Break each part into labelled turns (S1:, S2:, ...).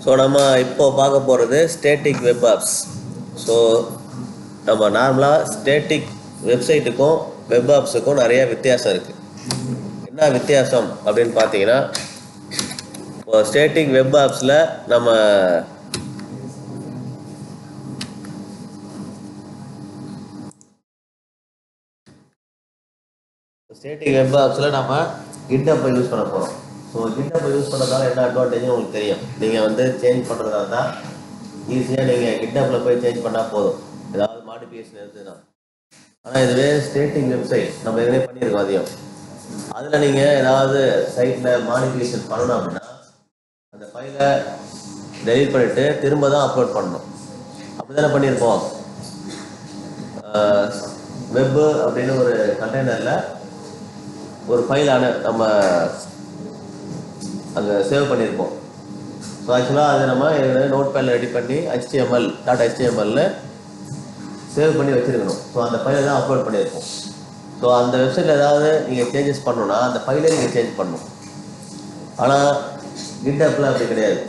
S1: So நம்ம இப்போ பார்க்க போகிறது ஸ்டேட்டிக் வெப் ஆப்ஸ். ஸோ நம்ம நார்மலாக ஸ்டேட்டிக் வெப்சைட்டுக்கும் வெப் ஆப்ஸுக்கும் நிறைய வித்தியாசம் இருக்குது. என்ன வித்தியாசம் அப்படின்னு பார்த்தீங்கன்னா, இப்போ ஸ்டேட்டிக் வெப் ஆப்ஸில் நம்ம GitHub யூஸ் பண்ண போகிறோம். ஸோ GitHub யூஸ் பண்ணுறதால என்ன அட்வான்டேஜ்னு உங்களுக்கு தெரியும். நீங்கள் சேஞ்ச் பண்ணுறதா இருந்தால் ஈஸியாக நீங்கள் GitHubல போய் சேஞ்ச் பண்ணால் போதும், ஏதாவது மாடிஃபிகேஷன் இருந்ததுன்னா. ஆனால் இதுவே ஸ்டேட்டிக் வெப்சைட் நம்ம எதுவுமே பண்ணியிருக்கோம் அதிகம். அதில் நீங்கள் ஏதாவது சைட்டில் மாடிஃபிகேஷன் பண்ணணும் அப்படின்னா அந்த ஃபைலை டெலீட் பண்ணிவிட்டு திரும்ப தான் அப்லோட் பண்ணணும். அப்படி தானே பண்ணியிருப்போம். வெப்பு அப்படின்னு ஒரு கண்டெய்னரில் ஒரு ஃபைலான நம்ம அங்கே சேவ் பண்ணியிருப்போம். ஸோ ஆக்சுவலாக அதை நம்ம நோட் பேடில் ரெடி பண்ணி HTML.html சேவ் பண்ணி வச்சுருக்கணும். ஸோ அந்த ஃபைலை தான் அப்லோட் பண்ணியிருப்போம். ஸோ அந்த வெப்சைட்டில் ஏதாவது நீங்கள் சேஞ்சஸ் பண்ணணுன்னா அந்த ஃபைலை நீங்கள் சேஞ்ச் பண்ணணும். ஆனால் GitHubல அப்படி கிடையாது.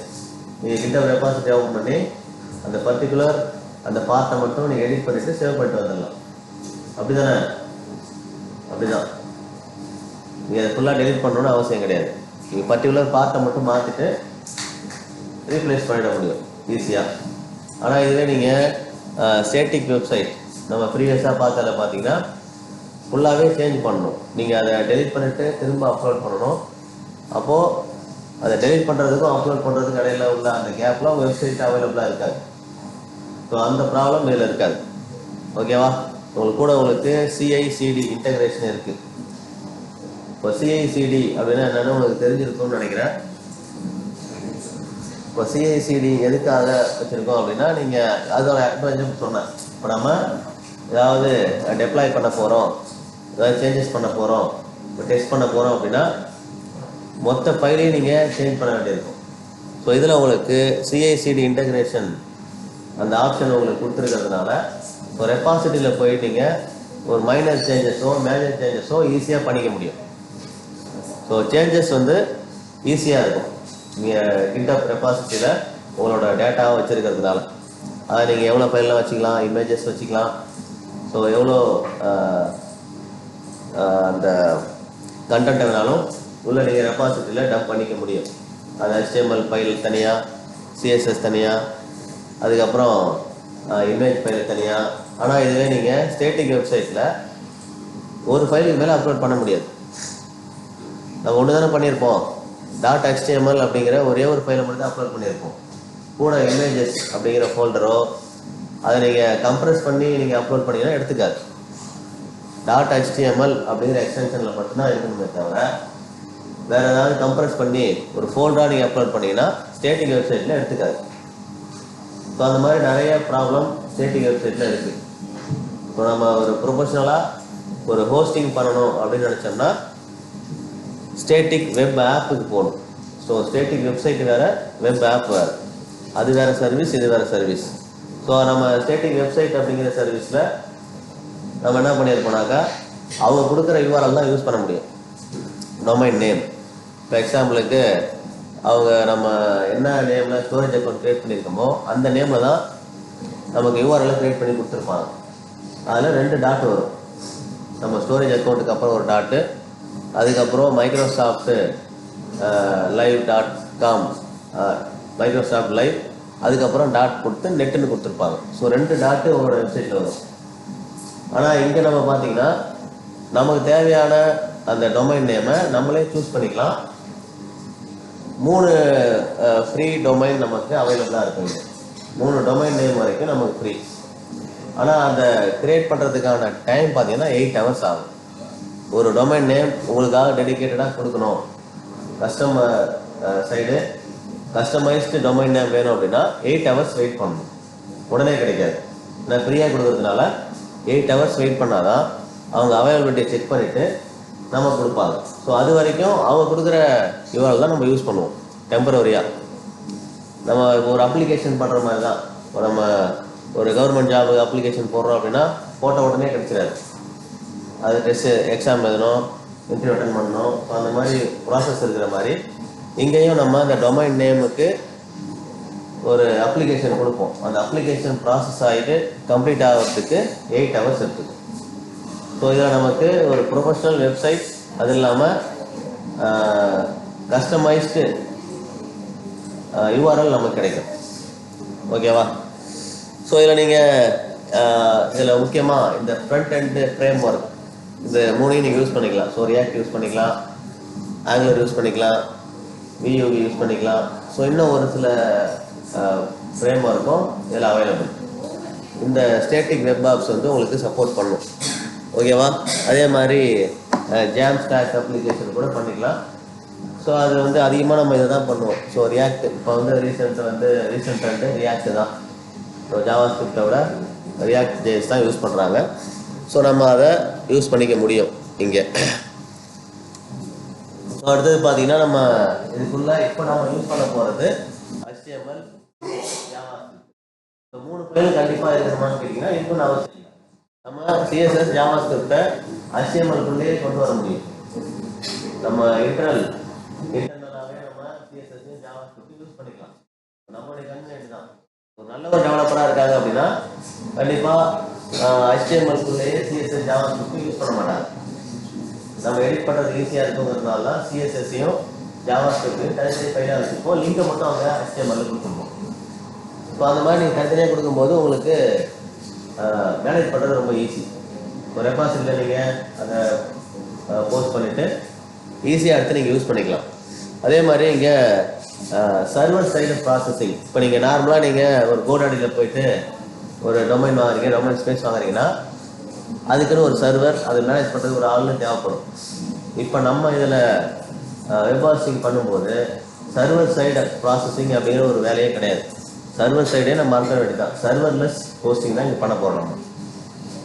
S1: நீங்கள் GitHub ரெபாசிட்டரி ஓப்பன் பண்ணி அந்த பர்டிகுலர் அந்த பார்ட்டை மட்டும் நீங்கள் எடிட் பண்ணிவிட்டு சேவ் பண்ணிட்டு வந்துடலாம். அப்படி தானே? அப்படி தான். நீங்கள் அதை ஃபுல்லாக டெலிட் பண்ணணுன்னு அவசியம் கிடையாது. நீங்கள் பர்டிகுலர் பார்ட்டை மட்டும் மாற்றிட்டு ரீப்ளேஸ் பண்ணிட முடியும் ஈஸியாக. ஆனால் இதுவே நீங்கள் ஸ்டேட்டிக் வெப்சைட் நம்ம ப்ரீவியஸாக பார்த்ததில் பார்த்தீங்கன்னா ஃபுல்லாகவே சேஞ்ச் பண்ணணும். நீங்கள் அதை டெலிட் பண்ணிவிட்டு திரும்ப அப்லோட் பண்ணணும். அப்போது அதை டெலிட் பண்ணுறதுக்கும் அப்லோட் பண்ணுறதுக்கும் இடையில உள்ள அந்த கேப்பில் உங்கள் வெப்சைட் அவைலபிளாக இருக்காது. ஸோ அந்த ப்ராப்ளம் இதில் இருக்காது. ஓகேவா? உங்களுக்கு CI/CD இன்டகிரேஷன் இருக்குது. இப்போ CI/CD அப்படின்னா என்னென்னு உங்களுக்கு தெரிஞ்சிருக்கும்னு நினைக்கிறேன். இப்போ CI/CD எதுக்காக வச்சுருக்கோம் அப்படின்னா, நீங்கள் அதோட அட்வான்டேஜ் சொன்னேன். இப்போ நம்ம ஏதாவது டெப்ளாய் பண்ண போகிறோம், ஏதாவது சேஞ்சஸ் பண்ண போகிறோம், இப்போ டெஸ்ட் பண்ண போகிறோம் அப்படின்னா மொத்த ஃபைலையும் நீங்கள் சேஞ்ச் பண்ண வேண்டியிருக்கும். ஸோ இதில் உங்களுக்கு CI/CD இன்டகிரேஷன் அந்த ஆப்ஷன் உங்களுக்கு கொடுத்துருக்கிறதுனால ஒரு ரெபாசிட்டரியில் போய் நீங்கள் ஒரு மைனர் சேஞ்சஸோ மேஜர் சேஞ்சஸோ ஈஸியாக பண்ணிக்க முடியும். ஸோ சேஞ்சஸ் ஈஸியாக இருக்கும். நீங்கள் GitHub ரெபாசிட்டரியில் உங்களோட டேட்டாவை வச்சுருக்கிறதுனால அதை நீங்கள் எவ்வளோ ஃபைல்லாம் வச்சுக்கலாம், இமேஜஸ் வச்சுக்கலாம். ஸோ எவ்வளோ அந்த கண்டென்ட்டை வேணாலும் உள்ள நீங்கள் ரெபாசிட்டரியில் டம்ப் பண்ணிக்க முடியும். அது HTML ஃபைல் தனியாக, CSS தனியாக, அதுக்கப்புறம் இமேஜ் ஃபைல் தனியாக. ஆனால் இதுவே நீங்கள் ஸ்டேட்டிக் வெப்சைட்டில் ஒரு ஃபைலுக்கு மேலே அப்லோட் பண்ண முடியாது. நம்ம ஒன்று தானே பண்ணியிருப்போம். .html அப்படிங்கிற ஒரே ஒரு ஃபைலை மட்டும் தான் அப்லோட் பண்ணியிருப்போம். கூட இமேஜஸ் அப்படிங்கிற ஃபோல்டரோ அதை நீங்கள் கம்ப்ரெஸ் பண்ணி நீங்கள் அப்லோட் பண்ணிங்கன்னா எடுத்துக்காது. .html அப்படிங்கிற எக்ஸ்டென்ஷனில் மட்டும்தான் இருக்கணுமே தவிர வேறு ஏதாவது கம்ப்ரெஸ் பண்ணி ஒரு ஃபோல்டராக நீங்கள் அப்லோட் பண்ணிங்கன்னா ஸ்டேட்டிக் வெப்சைட்டில் எடுத்துக்காது. ஸோ அந்த மாதிரி நிறைய ப்ராப்ளம் ஸ்டேட்டிக் வெப்சைட்டில் இருக்குது. இப்போ நம்ம ஒரு ப்ரொஃபஷ்னலாக ஒரு ஹோஸ்டிங் பண்ணணும் அப்படின்னு நினச்சோம்னா ஸ்டேட்டிக் வெப் ஆப்புக்கு போகணும். ஸோ ஸ்டேட்டிக் வெப்சைட் வேறு, வெப் ஆப் வேறு. அது வேறு சர்வீஸ், இது வேறு சர்வீஸ். ஸோ நம்ம ஸ்டேட்டிக் வெப்சைட் அப்படிங்கிற சர்வீஸில் நம்ம என்ன பண்ணியிருப்போம்னாக்கா அவங்க கொடுக்குற URL தான் யூஸ் பண்ண முடியும். டொமைன் நேம், இப்போ எக்ஸாம்பிளுக்கு அவங்க நம்ம என்ன நேமில் ஸ்டோரேஜ் அக்கௌண்ட் க்ரியேட் பண்ணியிருக்கோமோ அந்த நேமில் தான் நமக்கு URL க்ரியேட் பண்ணி கொடுத்துருப்பாங்க. அதில் 2 டாட் வரும். நம்ம ஸ்டோரேஜ் அக்கௌண்ட்டுக்கு அப்புறம் ஒரு டாட்டு, அதுக்கப்புறம் மைக்ரோசாஃப்ட் live.com மைக்ரோசாஃப்ட் லைவ், அதுக்கப்புறம் டாட் கொடுத்து நெட்டுன்னு கொடுத்துருப்பாங்க. ஸோ 2 டாட்டு உங்களோட வெப்சைட்டில் வரும். ஆனால் இங்கே நம்ம பார்த்தீங்கன்னா நமக்கு தேவையான அந்த டொமைன் நேமை நம்மளே சூஸ் பண்ணிக்கலாம். 3 ஃப்ரீ டொமைன் நமக்கு அவைலபிளாக இருக்குங்க. 3 டொமைன் நேம் வரைக்கும் நமக்கு ஃப்ரீ. ஆனால் அந்த கிரியேட் பண்ணுறதுக்கான டைம் பார்த்தீங்கன்னா 8 hours ஆகும். ஒரு டொமைன் நேம் உங்களுக்காக டெடிக்கேட்டடாக கொடுக்கணும், customer side customised domain name வேணும் அப்படின்னா 8 hours வெயிட் பண்ணணும். உடனே கிடைக்காது. நான் ஃப்ரீயாக கொடுக்குறதுனால 8 hours வெயிட் பண்ணால் தான் அவங்க அவைலபிலிட்டியை செக் பண்ணிவிட்டு நம்ம கொடுப்பாங்க. ஸோ அது வரைக்கும் அவங்க கொடுக்குற URL தான் நம்ம யூஸ் பண்ணுவோம் டெம்பரரியாக. நம்ம ஒரு அப்ளிகேஷன் பண்ணுற மாதிரி தான். இப்போ நம்ம ஒரு கவர்மெண்ட் ஜாபுக்கு அப்ளிகேஷன் போடுறோம் அப்படின்னா போட்ட உடனே கிடைச்சிடாது. அது டெஸ்ட் எக்ஸாம் எழுதணும், இன்டர்வியூ அட்டன் பண்ணணும். ஸோ அந்த மாதிரி ப்ராசஸ் இருக்கிற மாதிரி இங்கேயும் நம்ம அந்த டொமைன் நேமுக்கு ஒரு அப்ளிகேஷன் கொடுப்போம். அந்த அப்ளிகேஷன் ப்ராசஸ் ஆகிட்டு கம்ப்ளீட் ஆகிறதுக்கு 8 hours இருக்குது. ஸோ இதில் நமக்கு ஒரு ப்ரொஃபஷ்னல் வெப்சைட், அது இல்லாமல் கஸ்டமைஸ்டு யூஆர்எல் நமக்கு கிடைக்கும். ஓகேவா? ஸோ இதில் நீங்கள் இதில் முக்கியமாக இந்த ஃப்ரண்ட் அண்ட் ஃப்ரேம் ஒர்க், இந்த மூணையும் நீங்கள் யூஸ் பண்ணிக்கலாம். ஸோ ரியாக்ட் யூஸ் பண்ணிக்கலாம், ஆங்குலர் யூஸ் பண்ணிக்கலாம், வியூவி யூஸ் பண்ணிக்கலாம். ஸோ இன்னும் ஒரு சில ஃப்ரேம் ஒர்க்கும் இதில் அவைலபிள். இந்த ஸ்டேட்டிக் வெப் ஆப்ஸ் வந்து உங்களுக்கு சப்போர்ட் பண்ணும். ஓகேவா? அதே மாதிரி ஜாம் ஸ்டாக் அப்ளிகேஷன் கூட பண்ணிக்கலாம். ஸோ அது வந்து அதிகமாக நம்ம இதை தான் பண்ணுவோம். ஸோ ரியாக்ட் இப்போ வந்து ரீசெண்ட் ரியாக்ட் தான். ஸோ ஜாவா ஸ்கிரிப்டை விட ரியாக்ட் ஜேஎஸ் தான் யூஸ் பண்ணுறாங்க. ஸோ நம்ம அதை யூஸ் பண்ணிக்க முடியும் இங்கே. ஸோ அடுத்தது பார்த்தீங்கன்னா நம்ம இதுக்குள்ளே இப்போ நம்ம யூஸ் பண்ண போகிறது HTML, Java script. So 3 file கண்டிப்பாக இருக்கணுமான்னு கேட்டிங்கன்னா இருக்குன்னு அவசியம் இல்லை. நம்ம CSS ஜாவா ஸ்கிரிப்டை HTML-க்குள்ளேயே கொண்டு வர முடியும். நம்ம இன்டர்னலாகவே நம்ம CSS ஜாவா ஸ்கிரிப்ட் யூஸ் பண்ணிக்கலாம். நம்மளுடைய கன்வீனியன்ட் தான். ஒரு நல்ல ஒரு டெவலப்பராக இருக்காங்க அப்படின்னா கண்டிப்பாக HTML-க்குள்ளேயே CSS ஜாவா ஸ்கிரிப்ட் யூஸ் பண்ண மாட்டாங்க. நம்ம எடிட் பண்ணுறது ஈஸியாக இருக்குங்கிறதுனால தான் CSS-ஐயும் ஜாவா ஸ்கிரிப்டையும் தனித்தனி ஃபைலாக வச்சுருப்போம். லிங்கை மட்டும் அவங்க HTML கொடுத்துருப்போம். ஸோ அந்த மாதிரி நீங்கள் தனித்தனியாக கொடுக்கும்போது உங்களுக்கு மேனேஜ் பண்ணுறது ரொம்ப ஈஸி. ஒரு ரெபாசிட்டியில் நீங்கள் அதை போஸ்ட் பண்ணிவிட்டு ஈஸியாக எடுத்து நீங்கள் யூஸ் பண்ணிக்கலாம். அதே மாதிரி இங்கே சர்வர் சைடு ப்ராசஸிங். இப்போ நீங்கள் நார்மலாக நீங்கள் ஒரு கோடாடியில் போயிட்டு ஒரு டொமைன் வாங்குறீங்க, டொமைன் ஸ்பேஸ் வாங்குறீங்கன்னா அதுக்குன்னு ஒரு சர்வர், அதை மேனேஜ் பண்ணுறது ஒரு ஆள்னு தேவைப்படும். இப்போ நம்ம இதில் வெப் ஹோஸ்டிங் பண்ணும்போது சர்வர் சைடு ப்ராசஸிங் அப்படிங்கிற ஒரு வேலையே கிடையாது. சர்வர் சைடே நம்ம மறக்க வேண்டியதான். சர்வர்லெஸ் ஹோஸ்டிங் தான் இங்கே பண்ண போகிறோம்.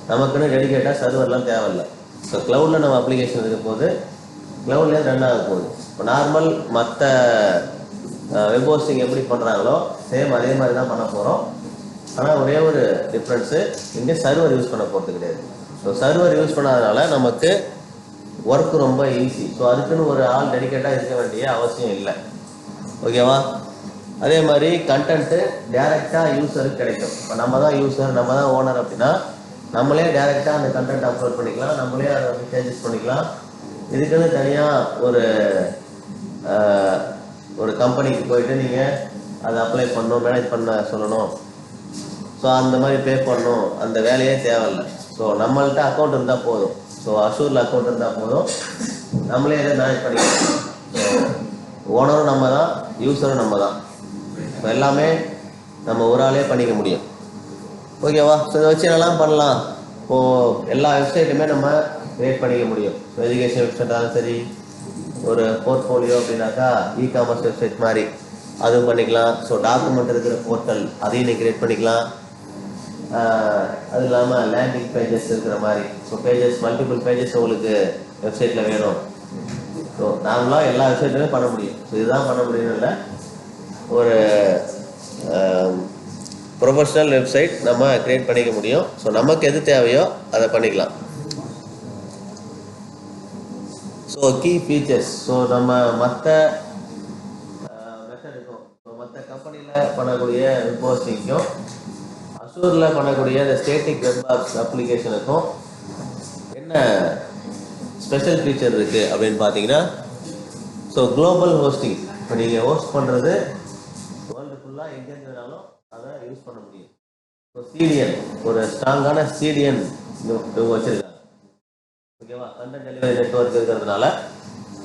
S1: நமக்குன்னு டெடிகேட்டாக சர்வர்லாம் தேவையில்லை. ஸோ க்ளவுடில் நம்ம அப்ளிகேஷன் இருக்கும்போது க்ளவுட்லேயே ரன் ஆக போகுது. இப்போ நார்மல் மற்ற வெப் ஹோஸ்டிங் எப்படி பண்ணுறாங்களோ சேம் அதே மாதிரி தான் பண்ண போகிறோம். ஆனால் ஒரே ஒரு டிஃப்ரென்ஸு, இங்கே சர்வர் யூஸ் பண்ண போகிறது கிடையாது. ஸோ சர்வர் யூஸ் பண்ணாதனால நமக்கு ஒர்க் ரொம்ப ஈஸி. ஸோ அதுக்குன்னு ஒரு ஆள் டெடிகேட்டாக இருக்க வேண்டிய அவசியம் இல்லை. ஓகேவா? அதே மாதிரி கண்டென்ட்டு டேரெக்டாக யூஸருக்கு கிடைக்கும். இப்போ நம்ம தான் யூஸர், நம்ம தான் ஓனர் அப்படின்னா நம்மளே டேரெக்டாக அந்த கண்டென்ட் அப்லோட் பண்ணிக்கலாம், நம்மளே அதை வந்து சேஞ்சஸ் பண்ணிக்கலாம். இதுக்குன்னு தனியாக ஒரு கம்பெனிக்கு போயிட்டு நீங்கள் அதை அப்ளை பண்ணணும், மேனேஜ் பண்ண சொல்லணும். ஸோ அந்த மாதிரி பே பண்ணணும், அந்த வேலையே தேவையில்லை. ஸோ நம்மள்கிட்ட அக்கௌண்ட் இருந்தால் போதும். ஸோ அஷூரில் அக்கௌண்ட் இருந்தால் போதும், நம்மளே இதை மேனேஜ் பண்ணிக்கலாம். ஸோ ஓனரும் நம்ம தான், யூஸரும் நம்ம தான். இப்போ எல்லாமே நம்ம ஒரு ஆளே பண்ணிக்க முடியும். ஓகேவா? ஸோ இதை வச்சு என்னெல்லாம் பண்ணலாம்? இப்போது எல்லா வெப்சைட்டுமே நம்ம கிரியேட் பண்ணிக்க முடியும். ஸோ எஜுகேஷன் வெப்சைட்டாலும் சரி, ஒரு போர்ட்ஃபோலியோ அப்படின்னாக்கா இ-காமர்ஸ் வெப்சைட் மாதிரி அதுவும் பண்ணிக்கலாம். ஸோ டாக்குமெண்ட் இருக்கிற போர்ட்டல் அதையும் நீங்கள் கிரியேட் பண்ணிக்கலாம். அது இல்லாமல் லேண்டிங் பேஜஸ் இருக்கிற மாதிரி, ஸோ மல்டிபிள் பேஜஸ் உங்களுக்கு வெப்சைட்டில் வேணும். ஸோ நார்மலாக எல்லா வெப்சைட்டுமே பண்ண முடியும். ஸோ இதுதான் பண்ண முடியும்னு இல்லை, ஒரு ப்ரொஃபஷ்னல் வெப்சைட் நம்ம கிரியேட் பண்ணிக்க முடியும். ஸோ நமக்கு எது தேவையோ அதை பண்ணிக்கலாம். ஸோ கீ ஃபீச்சர்ஸ், ஸோ நம்ம மற்ற மெத்தடுக்கும், ஸோ மற்ற கம்பெனியில் பண்ணக்கூடிய வெப் ஹோஸ்டிங்க்கும் அஷூரில் பண்ணக்கூடிய இந்த ஸ்டேட்டிக் வெப் அப்ளிகேஷனுக்கும் என்ன ஸ்பெஷல் ஃபீச்சர் இருக்குது அப்படின்னு பார்த்தீங்கன்னா, ஸோ குளோபல் ஹோஸ்டிங். இப்போ நீங்கள் ஹோஸ்ட் பண்ணுறது வேர்ல்டு ஃபுல்லாக எங்கே இருந்ததுனாலும் அதை யூஸ் பண்ண முடியும். ஸோ CDN, ஒரு ஸ்ட்ராங்கான CDN இவங்க வச்சுருக்காங்க. ஓகேவா? கண்டென்ட் டெலிவரி நெட்வொர்க் இருக்கிறதுனால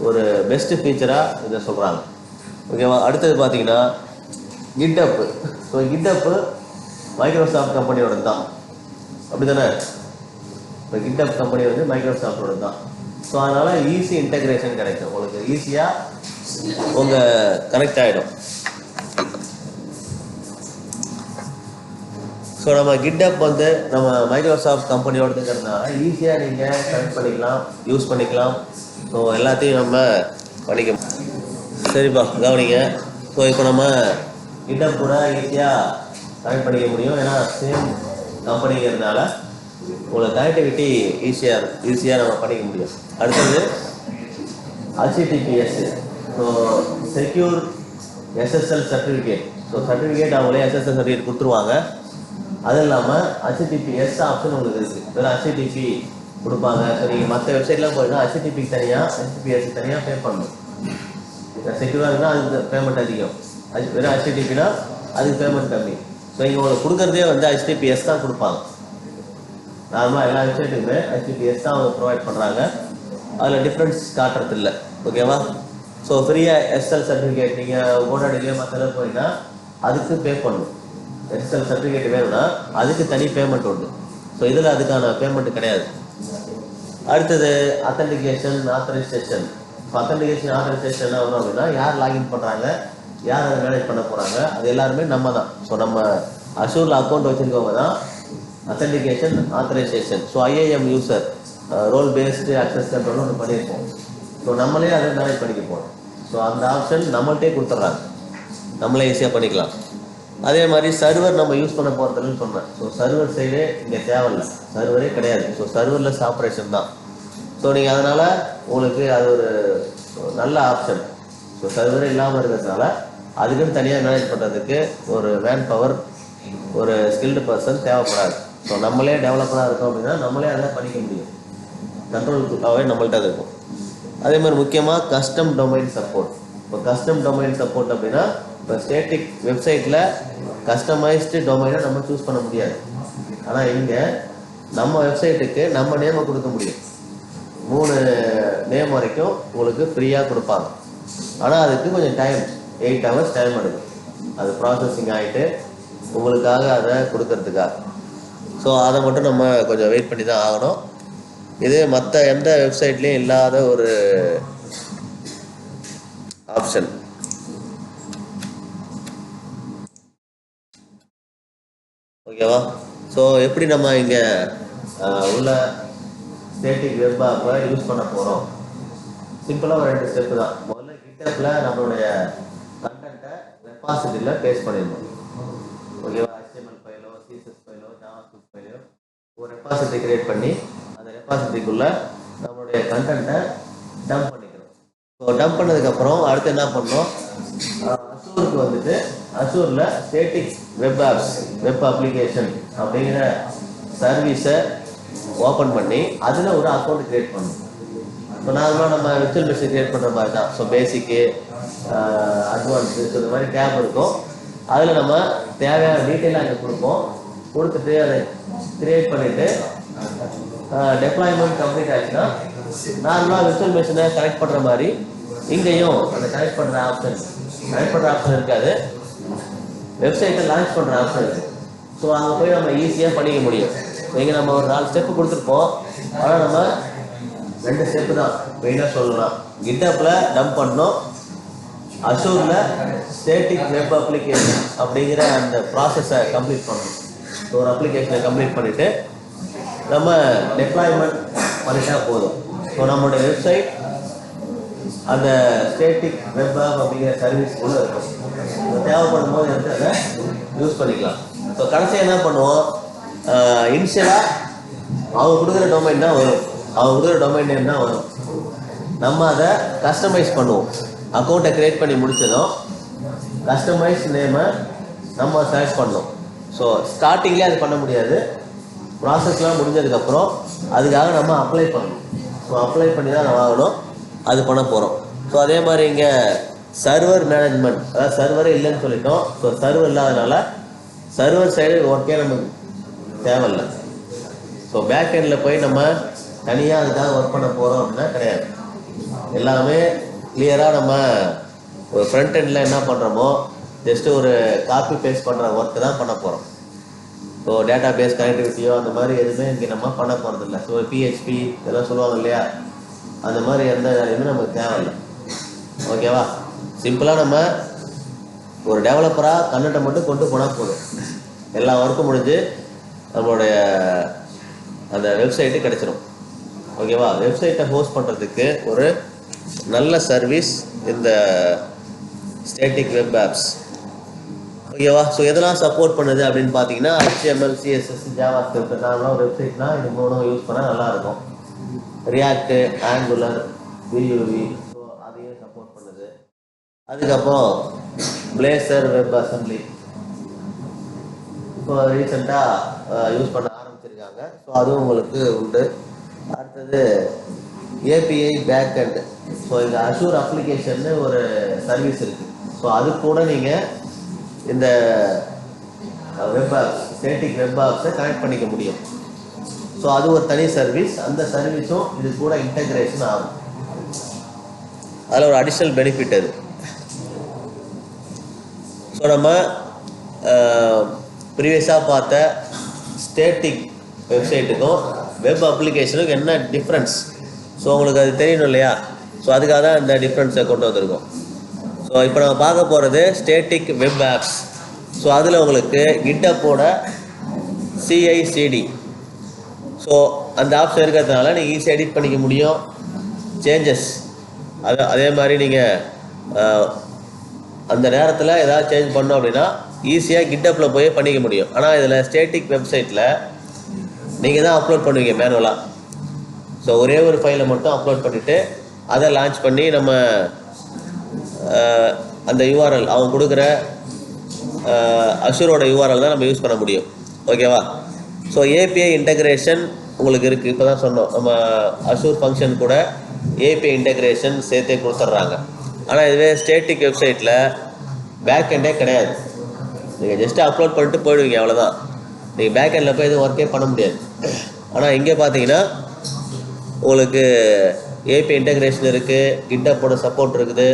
S1: ஒரு பெஸ்ட் ஃபீச்சராக இதை சொல்கிறாங்க. ஓகேவா? அடுத்தது பார்த்தீங்கன்னா GitHub. ஸோ GitHub மைக்ரோசாஃப்ட் கம்பெனியோட தான், அப்படி தானே? இப்போ GitHub கம்பெனி வந்து மைக்ரோசாஃப்டோட தான். ஸோ அதனால் ஈஸி இன்டெகிரேஷன் கிடைக்கும், உங்களுக்கு ஈஸியாக உங்கள் கனெக்ட் ஆகிடும். ஸோ நம்ம GitHub வந்து நம்ம மைக்ரோசாஃப்ட் கம்பெனியோடதுங்கிறதுனால ஈஸியாக நீங்கள் கனெக்ட் பண்ணிக்கலாம், யூஸ் பண்ணிக்கலாம். ஸோ எல்லாத்தையும் நம்ம பண்ணிக்க. சரிப்பா, கவனிங்க. ஸோ இப்போ நம்ம GitHub கூட ஈஸியாக கனெக்ட் பண்ணிக்க முடியும். ஏன்னா சேம் கம்பெனிங்கிறதுனால உங்களுக்கு கனெக்டிவிட்டி ஈஸியாக நம்ம பண்ணிக்க முடியும். அடுத்தது HTTPS. So secure SSL certificate. So certificate அவங்களே SSL சர்டிஃபிகேட் கொடுத்துருவாங்க. அது இல்லாமல் HTTPS ஆப்ஷன் உங்களுக்கு இருக்குது. வெறும் HTTP கொடுப்பாங்க. ஸோ நீங்கள் மற்ற வெப்சைட்லாம் போயிட்டா HTTPக்கு தனியாக HTTPS தனியாக பே பண்ணணும். செக்யூராக இருந்தால் அதுக்கு பேமெண்ட் அதிகம். வெறும் HTTPனா அதுக்கு பேமெண்ட் கம்மி. ஸோ இங்கே உங்களுக்கு கொடுக்குறதே வந்து HTTPS தான் கொடுப்பாங்க. நார்மலாக எல்லா வெப்சைட்டுக்குமே HTTPS தான் அவங்க ப்ரொவைட் பண்ணுறாங்க. அதில் டிஃப்ரென்ஸ் காட்டுறது இல்லை. ஓகேவா? ஸோ ஃப்ரீயாக SSL சர்டிஃபிகேட் நீங்கள் ஓடாடிலே மற்ற போயிங்கன்னா அதுக்கு பே பண்ணணும். SSL சர்டிஃபிகேட் வேணும்னா அதுக்கு தனி பேமெண்ட் உண்டு. ஸோ இதில் அதுக்கான பேமெண்ட் கிடையாது. அடுத்தது அத்தன்டிகேஷன் ஆத்தரைசேஷன். இப்போ அத்தன்டிகேஷன் ஆத்தரைசேஷன் வரும் அப்படின்னா யார் லாகின் பண்ணுறாங்க, யார் அதை மேனேஜ் பண்ண போகிறாங்க, அது எல்லாருமே நம்ம தான். ஸோ நம்ம அஷூரில் அக்கௌண்ட் வச்சுருக்கவங்க தான் authentication authorization. So IAM user role based access control ஒன்று பண்ணியிருப்போம். ஸோ நம்மளே அதை மேனேஜ் பண்ணிக்க போகிறோம். ஸோ அந்த ஆப்ஷன் நம்மள்கிட்டே கொடுத்துட்றாங்க, நம்மளே ஈஸியாக பண்ணிக்கலாம். அதே மாதிரி சர்வர் நம்ம யூஸ் பண்ண போகிறதுன்னு சொன்னேன். ஸோ சர்வர் சைடே இங்கே தேவையில்லை, சர்வரே கிடையாது. ஸோ சர்வர்லெஸ் ஆப்ரேஷன் தான். ஸோ நீங்கள் அதனால் உங்களுக்கு அது ஒரு நல்ல ஆப்ஷன். ஸோ சர்வரே இல்லாமல் இருக்கிறதுனால அதுக்குன்னு தனியாக மேனேஜ் பண்ணுறதுக்கு ஒரு மேன் பவர், ஒரு ஸ்கில்டு பர்சன் தேவைப்படாது. ஸோ நம்மளே டெவலப்பராக இருக்கோம் அப்படின்னா நம்மளே அதை பண்ணிக்க முடியும். கண்ட்ரோலுக்காகவே நம்மள்ட்ட அது இருக்கும். அதே மாதிரி முக்கியமாக கஸ்டம் டொமைன் சப்போர்ட். இப்போ கஸ்டம் டொமைன் சப்போர்ட் அப்படின்னா இப்போ ஸ்டேட்டிக் வெப்சைட்டில் கஸ்டமைஸ்டு டொமைனை நம்ம சூஸ் பண்ண முடியாது. ஆனால் இங்கே நம்ம வெப்சைட்டுக்கு நம்ம நேமை கொடுக்க முடியும். 3 நேம் வரைக்கும் உங்களுக்கு ஃப்ரீயாக கொடுப்பாங்க. ஆனால் அதுக்கு கொஞ்சம் டைம், 8 hours டைம் எடுக்கும். அது ப்ராசஸிங் ஆகிட்டு உங்களுக்காக அதை கொடுக்கறதுக்காக. ஸோ அதை மட்டும் நம்ம கொஞ்சம் வெயிட் பண்ணி தான் ஆகணும். இது மற்ற எந்த வெப்சைட்லேயும் இல்லாத ஒரு ஆப்ஷன். ஓகேவா? ஸோ எப்படி நம்ம இங்கே உள்ள ஸ்டேட்டிக் வெப் ஆப்பை யூஸ் பண்ண போகிறோம்? சிம்பிளாக ஒரு 2 ஸ்டெப்பு தான். முதல்ல GitHubல நம்மளுடைய கண்டென்ட்டை ரெபாசிட்டரியில் பேஸ்ட் பண்ணிடணும். ஓகேவா? HTML ஃபைலோ, CSS ஃபைலோ, JavaScript ஃபைலோ ஒரு ரெபாசிட்டரி கிரியேட் பண்ணி அந்த ரெபாசிட்டரிக்குள்ளே நம்மளுடைய கண்டென்ட்டை டம்ப் பண்ணிக்கணும். ஸோ டம்ப் பண்ணதுக்கப்புறம் அடுத்து என்ன பண்ணணும்? அஷூருக்கு வந்துட்டு அஷூரில் static web apps, web application அப்படிங்கிற சர்வீஸை ஓப்பன் பண்ணி அதில் ஒரு அக்கௌண்ட் கிரியேட் பண்ணணும். இப்போ நார்மலாக நம்ம விர்ச்சுவல் மிஷின் கிரியேட் பண்ணுற மாதிரி தான். ஸோ பேசிக்கு, அட்வான்ஸு, ஸோ இந்த மாதிரி டேப் இருக்கும். அதில் நம்ம தேவையான டீட்டெயிலாக அங்கே கொடுப்போம். கொடுத்துட்டு அதை கிரியேட் பண்ணிவிட்டு டெப்ளாய்மெண்ட் கம்ப்ளீட் ஆச்சுன்னா நார்மலாக விர்ச்சுவல் மிஷினை கனெக்ட் பண்ணுற மாதிரி இங்கேயும் அந்த கனெக்ட் பண்ணுற ஆப்ஷன் இருக்காது, வெப்சைட்டை லான்ச் பண்ணுற ஆப்ஷன் இருக்குது. ஸோ அங்கே போய் நம்ம ஈஸியாக பண்ணிக்க முடியும். இங்கே நம்ம ஒரு 4 ஸ்டெப்பு கொடுத்துருப்போம். ஆனால் நம்ம 2 ஸ்டெப்பு தான் மெயினாக சொல்லலாம். GitHubல டம்ப் பண்ணோம், அஷூரில் ஸ்டேட்டிக் வெப் அப்ளிகேஷன் அப்படிங்கிற அந்த ப்ராசஸை கம்ப்ளீட் பண்ணணும். ஸோ ஒரு அப்ளிகேஷனை கம்ப்ளீட் பண்ணிவிட்டு நம்ம டெப்ளாய்மெண்ட் பண்ணிட்டா போதும். ஸோ நம்மளுடைய வெப்சைட் அந்த ஸ்டேட்டிக் வெப் ஆப் அப்படிங்கிற சர்வீஸ் கூட இருக்கும். தேவைப்படும் போது எடுத்து அதை யூஸ் பண்ணிக்கலாம். ஸோ கடைசியாக என்ன பண்ணுவோம்? இனிஷியலாக அவங்க கொடுக்குற டொமைன் தான் வரும், அவங்க கொடுக்குற டொமைன் நேம் தான் வரும். நம்ம அதை கஸ்டமைஸ் பண்ணுவோம். அக்கௌண்ட்டை க்ரியேட் பண்ணி முடிச்சதும் கஸ்டமைஸ் நேமை நம்ம செலக்ட் பண்ணோம். ஸோ ஸ்டார்டிங்லேயே அது பண்ண முடியாது, ப்ராசஸ்லாம் முடிஞ்சதுக்கப்புறம் அதுக்காக நம்ம அப்ளை பண்ணணும். ஸோ அப்ளை பண்ணி தான் நம்ம வாங்கணும், அது பண்ண போகிறோம். ஸோ அதே மாதிரி இங்கே சர்வர் மேனேஜ்மெண்ட், அதாவது சர்வரே இல்லைன்னு சொல்லிட்டோம். ஸோ சர்வர் இல்லாதனால சர்வர் சைடு ஒர்க்கே நமக்கு தேவையில்லை. ஸோ பேக் எண்டில் போய் நம்ம தனியாக அதுக்காக ஒர்க் பண்ண போகிறோம் அப்படின்னா கிடையாது. எல்லாமே கிளியராக நம்ம ஒரு ஃப்ரண்ட் எண்டில் என்ன பண்ணுறோமோ ஜஸ்ட்டு ஒரு காப்பி பேஸ்ட் பண்ணுற ஒர்க்கு தான் பண்ண போகிறோம். ஸோ டேட்டா பேஸ் கனெக்டிவிட்டியோ அந்த மாதிரி எதுவுமே இங்கே நம்ம பண்ண போகிறதில்ல. ஸோ PHP இதெல்லாம் சொல்லுவாங்க இல்லையா, அந்த மாதிரி எந்த இதுவுமே நமக்கு தேவையில்லை. ஓகேவா? சிம்பிளாக நம்ம ஒரு டெவலப்பராக கண்டென்ட்டை மட்டும் கொண்டு போனால் போதும், எல்லா ஒர்க்கும் முடிஞ்சு நம்மளுடைய அந்த வெப்சைட்டு கிடச்சிரும். ஓகேவா? வெப்சைட்டை ஹோஸ்ட் பண்ணுறதுக்கு ஒரு நல்ல சர்வீஸ் இந்த ஸ்டேட்டிக் வெப் ஆப்ஸ். ஓகேவா? ஸோ எதெல்லாம் சப்போர்ட் பண்ணுது அப்படின்னு பார்த்தீங்கன்னா HTML, CSS, JavaScript. நார்மலாக ஒரு வெப்சைட்னா இது 3 யூஸ் பண்ணால் நல்லாயிருக்கும். ரியாக்டு, ஆங்குலர், VUV, ஸோ அதையும் சப்போர்ட் பண்ணுது. அதுக்கப்புறம் பிளேசர் வெப் அசம்பிளி இப்போ ரீசெண்டாக யூஸ் பண்ண ஆரம்பிச்சிருக்காங்க. ஸோ அதுவும் உங்களுக்கு உண்டு. அடுத்தது ஏபிஐ பேக்அண்ட். ஸோ இந்த அஷூர் அப்ளிகேஷன் ஒரு சர்வீஸ் இருக்குது. ஸோ அது கூட நீங்கள் இந்த வெப் ஆப்ஸ், ஸ்டேட்டிக் வெப் ஆப்ஸை கனெக்ட் பண்ணிக்க முடியும். ஸோ அது ஒரு தனி சர்வீஸ். அந்த சர்வீஸும் இது கூட இன்டகிரேஷன் ஆகும். அதில் ஒரு அடிஷ்னல் பெனிஃபிட் அது. ஸோ நம்ம ப்ரீவியஸாக பார்த்த ஸ்டேட்டிக் வெப்சைட்டுக்கும் வெப் அப்ளிகேஷனுக்கும் என்ன டிஃப்ரென்ஸ், ஸோ உங்களுக்கு அது தெரியணும் இல்லையா? ஸோ அதுக்காக தான் இந்த டிஃப்ரென்ஸை கொண்டு வந்திருக்கோம். ஸோ இப்போ நம்ம பார்க்க போகிறது ஸ்டேட்டிக் வெப் ஆப்ஸ். ஸோ அதில் உங்களுக்கு கிட்டப்போட சிஐசிடி, ஸோ அந்த ஆப்ஷன் இருக்கிறதுனால நீங்கள் ஈஸியாக எடிட் பண்ணிக்க முடியும். சேஞ்சஸ் அதே மாதிரி நீங்கள் அந்த நேரத்தில் ஏதாவது சேஞ்ச் பண்ணோம் அப்படின்னா ஈஸியாக கிட்டப்பில் போய் பண்ணிக்க முடியும். ஆனால் இதில் ஸ்டேட்டிக் வெப்சைட்டில் நீங்கள் தான் அப்லோட் பண்ணுவீங்க மேனுவலாக. ஸோ ஒரே ஒரு ஃபைலை மட்டும் அப்லோட் பண்ணிவிட்டு அதை லான்ச் பண்ணி நம்ம அந்த யூஆர்எல் அவங்க கொடுக்குற அஷூரோட யூஆர்எல் தான் நம்ம யூஸ் பண்ண முடியும். ஓகேவா? ஸோ ஏபிஐ இன்டகிரேஷன் உங்களுக்கு இருக்குது. இப்போ தான் சொன்னோம், நம்ம அஷூர் ஃபங்க்ஷன் கூட ஏபிஐ இன்டகிரேஷன் சேர்த்தே கொடுத்துட்றாங்க. ஆனால் இதுவே ஸ்டேட்டிக் வெப்சைட்டில் பேக் எண்டே கிடையாது. நீங்கள் ஜஸ்ட்டு அப்லோட் பண்ணிட்டு போயிடுவீங்க, அவ்வளோதான். நீங்கள் பேக் எண்டில் போய் எதுவும் ஒர்க்கே பண்ண முடியாது. ஆனால் இங்கே பார்த்தீங்கன்னா உங்களுக்கு ஏபிஐ இன்டகிரேஷன் இருக்குது, கிட்டப்போட சப்போர்ட் இருக்குது.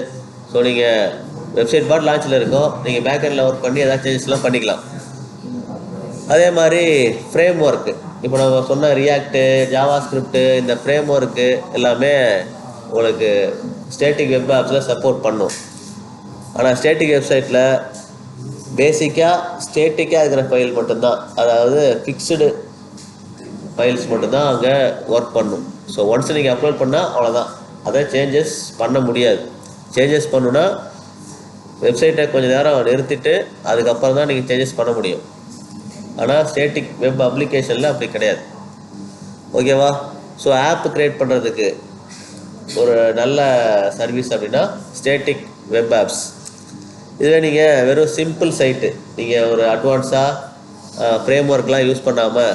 S1: ஸோ நீங்கள் வெப்சைட் பார்ட் லான்ச்சில் இருக்கும், நீங்கள் பேக் எண்டில் ஒர்க் பண்ணி ஏதாவது சேஞ்சஸ்லாம் பண்ணிக்கலாம். அதே மாதிரி ஃப்ரேம் ஒர்க்கு, இப்போ நம்ம சொன்ன ரியாக்டு, ஜாவா ஸ்கிரிப்டு, இந்த ஃப்ரேம் ஒர்க்கு எல்லாமே உங்களுக்கு ஸ்டேட்டிக் வெப் ஆப்ஸில் சப்போர்ட் பண்ணும். ஆனால் ஸ்டேட்டிக் வெப்சைட்டில் பேசிக்காக ஸ்டேட்டிக்காக இருக்கிற ஃபைல் மட்டும்தான், அதாவது ஃபிக்ஸ்டு ஃபைல்ஸ் மட்டும்தான் அங்கே ஒர்க் பண்ணும். ஸோ ஒன்ஸ் நீங்கள் அப்லோட் பண்ணால் அவ்வளோதான், அதை சேஞ்சஸ் பண்ண முடியாது. சேஞ்சஸ் பண்ணுன்னா வெப்சைட்டை கொஞ்சம் நேரம் நிறுத்திட்டு அதுக்கப்புறம் தான் நீங்கள் சேஞ்சஸ் பண்ண முடியும். ஆனால் ஸ்டேட்டிக் வெப் அப்ளிகேஷனில் அப்படி கிடையாது. ஓகேவா? ஸோ ஆப் க்ரியேட் பண்ணுறதுக்கு ஒரு நல்ல சர்வீஸ் அப்படின்னா ஸ்டேட்டிக் வெப் ஆப்ஸ். இதுவே நீங்கள் வெறும் சிம்பிள் சைட்டு, நீங்கள் ஒரு அட்வான்ஸாக ஃப்ரேம் ஒர்க்லாம் யூஸ் பண்ணாமல்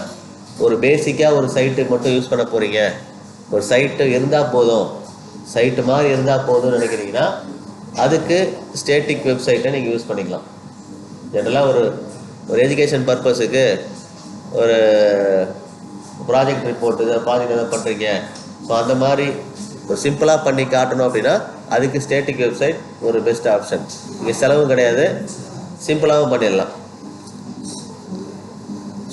S1: ஒரு பேசிக்காக ஒரு சைட்டு மட்டும் யூஸ் பண்ண போகிறீங்க, ஒரு சைட்டு இருந்தால் போதும், சைட்டு மாதிரி இருந்தால் போதும்னு நினைக்கிறீங்கன்னா அதுக்கு ஸ்டேட்டிக் வெப்சைட்டை நீங்கள் யூஸ் பண்ணிக்கலாம். ஜென்ரலாக ஒரு எஜுகேஷன் பர்பஸுக்கு ஒரு ப்ராஜெக்ட் ரிப்போர்ட் ப்ராஜெக்ட் எதாவது பண்ணுறீங்க, ஸோ அந்த மாதிரி ஒரு சிம்பிளாக பண்ணி காட்டணும் அப்படின்னா அதுக்கு ஸ்டேட்டிக் வெப்சைட் ஒரு பெஸ்ட் ஆப்ஷன். இங்கே செலவும் கிடையாது, சிம்பிளாகவும் பண்ணிடலாம்.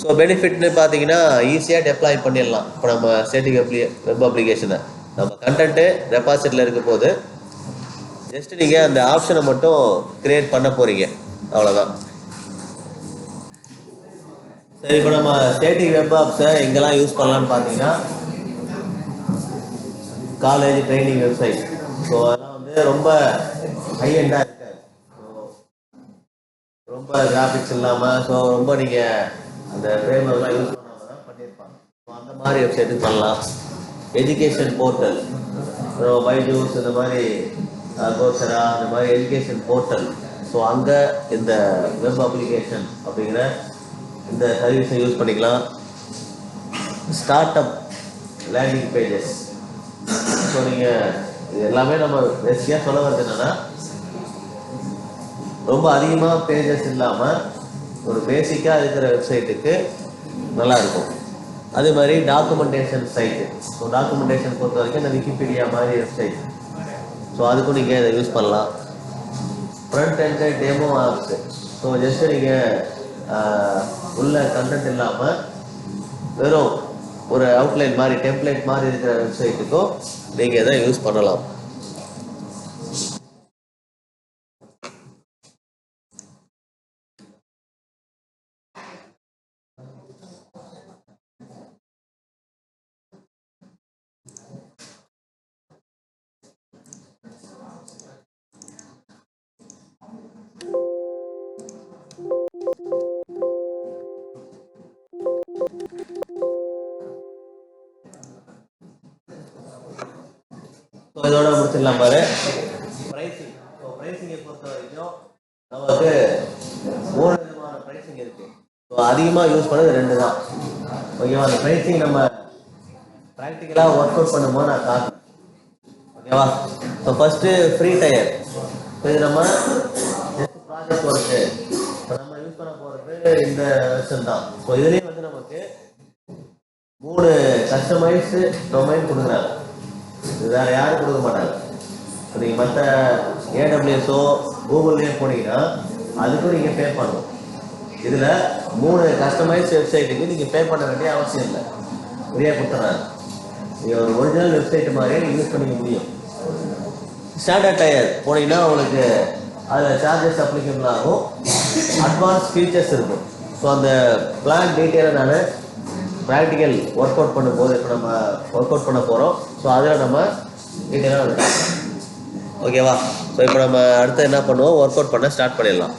S1: ஸோ பெனிஃபிட்னு பார்த்தீங்கன்னா ஈஸியாக டெப்ளாய் பண்ணிடலாம். இப்போ நம்ம ஸ்டேட்டிக் வெப் அப்ளிகேஷனை நம்ம கண்டென்ட்டு ரெபாசிட்டியில் இருக்க போது ஜஸ்ட்டு நீங்கள் அந்த ஆப்ஷனை மட்டும் க்ரியேட் பண்ண போகிறீங்க, அவ்வளோதான். சரி, இப்போ நம்ம ஸ்டேட்டிக் வெப் ஆப்ஸை எங்கெல்லாம் யூஸ் பண்ணலான்னு பார்த்தீங்கன்னா காலேஜ் ட்ரைனிங் வெப்சைட். ஸோ அதெல்லாம் வந்து ரொம்ப ஹைஎண்டாக இருக்காது, ரொம்ப கிராஃபிக்ஸ் இல்லாமல், ஸோ ரொம்ப நீங்கள் அந்த ஃப்ரேம்வொர்க்லாம் யூஸ் பண்ணாமல் தான் பண்ணியிருப்பாங்க. ஸோ அந்த மாதிரி வெப்சைட்டுக்கு பண்ணலாம். எஜுகேஷன் போர்ட்டல், பைஜூஸ், இந்த மாதிரி கோர்சரா, இந்த மாதிரி எஜுகேஷன் போர்ட்டல். ஸோ அங்கே இந்த வெப் அப்ளிகேஷன் அப்படிங்கிற இந்த சர்வீஸை யூஸ் பண்ணிக்கலாம். Start up landing pages. So நீங்கள் இது எல்லாமே நம்ம பேசிக்காக சொல்ல வருது என்னென்னா, ரொம்ப அதிகமாக பேஜஸ் இல்லாமல் ஒரு பேசிக்காக இருக்கிற வெப்சைட்டுக்கு நல்லாயிருக்கும். அதே மாதிரி டாக்குமெண்டேஷன் சைட்டு. ஸோ டாக்குமெண்டேஷன் பொறுத்த வரைக்கும் இந்த விக்கிபீடியா மாதிரி வெப்சைட், ஸோ அதுக்கும் நீங்கள் இதை யூஸ் பண்ணலாம். Front and demo apps. So just நீங்கள் உள்ள கண்டென்ட் இல்லாமல் வெறும் ஒரு அவுட்லைன் மாதிரி டெம்ப்ளேட் மாதிரி இருக்கிற வெப்சைட்டுக்கும் நீங்கள் இதை யூஸ் பண்ணலாம். ஸோ இதோட முடிச்சிடலாம் பாரு. ப்ரைஸிங். ஸோ ப்ரைஸிங்கை பொறுத்த வரைக்கும் நம்ம 3 விதமான ப்ரைஸிங் இருக்குது. ஸோ அதிகமாக யூஸ் பண்ணது 2 தான். ஓகேவா? அந்த ப்ரைஸிங் நம்ம ப்ராக்டிக்கலாக ஒர்க் அவுட் பண்ணும்போது நான் காட்டுறேன். ஓகேவா? So first free tyre. So இது நம்ம ஜஸ்ட் ப்ராஜெக்ட் ஒர்க்கு. இப்போ நம்ம யூஸ் பண்ண போகிறது இந்த வெர்ஷன் தான். ஸோ இதுலேயே வந்து நமக்கு 3 கஸ்டமைஸ்டு டொமைன் கொடுக்குறாங்க. இது வேறு யாரும் கொடுக்க மாட்டாங்க. ஸோ நீங்கள் மற்ற AWSஓ கூகுள்லேயே போனீங்கன்னா அதுக்கும் நீங்கள் பே பண்ணணும். இதில் 3 கஸ்டமைஸ்டு வெப்சைட்டுக்கு நீங்கள் பே பண்ண வேண்டிய அவசியம் இல்லை. ஃப்ரீயாக கொடுத்துறாங்க. நீங்கள் ஒரு ஒரிஜினல் வெப்சைட் மாதிரியே நீங்கள் யூஸ் பண்ணிக்க முடியும். ஸ்டாண்டர்ட் டயர் போனீங்கன்னா உங்களுக்கு அதில் சார்ஜஸ் அப்ளிகபிள் ஆகும். அட்வான்ஸ் ஃபீச்சர்ஸ் இருக்கும். ஸோ அந்த பிளான் டீட்டெயிலாக நான் ப்ராக்டிக்கல் ஒர்க் அவுட் பண்ணும்போது இப்போ நம்ம ஒர்க் அவுட் பண்ண போகிறோம். ஸோ அதில் நம்ம டீட்டெயிலாக ஓகேவா? ஸோ இப்போ நம்ம அடுத்து என்ன பண்ணுவோம், ஒர்க் அவுட் பண்ண ஸ்டார்ட் பண்ணிடலாம்.